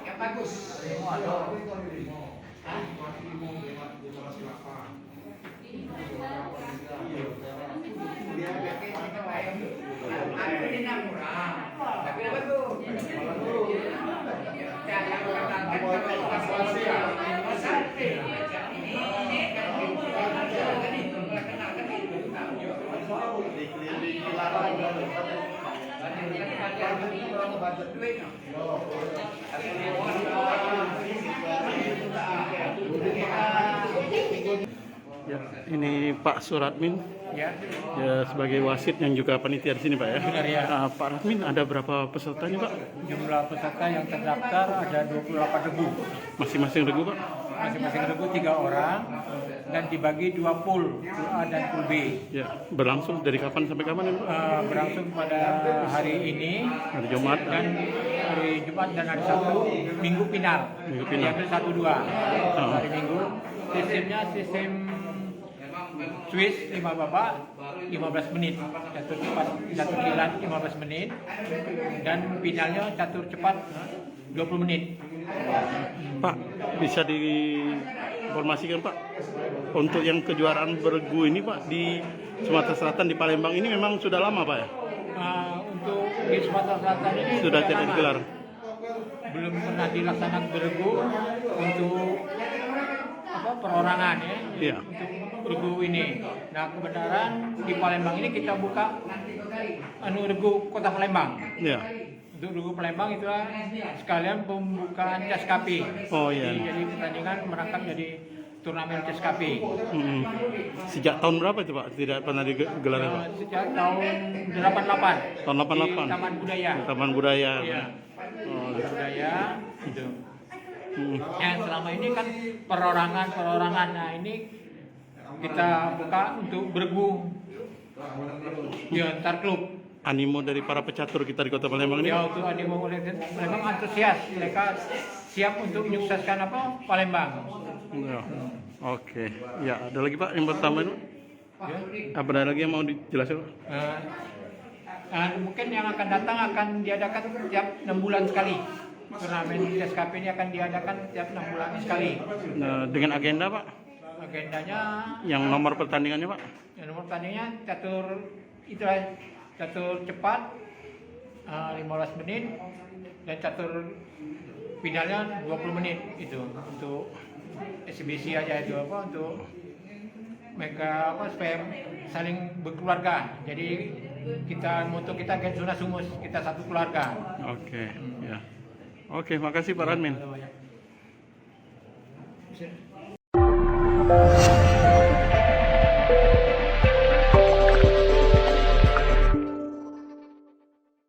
Yang bagus. Aku ini murah, tapi bagus. Ya, ini Pak Suratmin Ya, ya sebagai wasit yang juga panitia di sini Pak ya. benar ya. Pak Ratmin, ada berapa peserta nih Pak? Jumlah peserta yang terdaftar ada 28 regu. Masing-masing regu Pak? Masing-masing regu 3 orang dan dibagi 2 pool, pool A dan pool B. Ya, berlangsung dari kapan sampai kapan ini Pak? Berlangsung pada hari ini Hari Jumat dan hari Jumat dan hari Sabtu, Minggu final. Minggu final. Diambil 1-2 hari Minggu. Sistemnya sistem Swiss 5 babak 15 menit, catur cepat catur kilat 15 menit dan finalnya catur cepat 20 menit. Pak, bisa diinformasikan Pak untuk yang kejuaraan bergu ini Pak di Sumatera Selatan di Palembang ini memang sudah lama Pak ya? Untuk di Sumatera Selatan ini Sudah tidak lama. digelar? Belum pernah dilaksanakan bergu untuk perorangan ya. Iya. Untuk regu ini. Nah, kebenaran di Palembang ini kita buka regu Kota Palembang. Iya. Untuk regu Palembang itulah sekalian pembukaan CSKP. Oh iya. Jadi pertandingan merangkap jadi turnamen CSKP. Sejak tahun berapa itu Pak? Tidak pernah digelar ya, Pak? Sejak tahun 88. Tahun 88. Di Taman Budaya. Taman Budaya. Iya. Oh, Budaya itu. Selama ini kan perorangan. Nah, ini kita buka untuk bergu di antar klub. Animo dari para pecatur kita di Kota Palembang ini? Ya, untuk animo memang antusias. Mereka siap untuk menyukseskan Palembang. Ya. Oke. Ya, ada lagi Pak yang pertama itu? Ya. Apa ada lagi yang mau dijelaskan Pak? Mungkin yang akan datang akan diadakan tiap 6 bulan sekali. Turnamen CSKP ini akan diadakan tiap 6 bulan sekali. Nah, dengan agenda Pak? Agendanya Yang nomor pertandingannya Pak? nomor pertandingannya catur cepat 15 menit dan catur finalnya 20 menit itu untuk eksibisi aja itu untuk mereka supaya saling berkeluarga. Jadi moto kita Gens Una Sumus, kita satu keluarga. Oke, ya. Oke, makasih Pak Radmin. Ada banyak.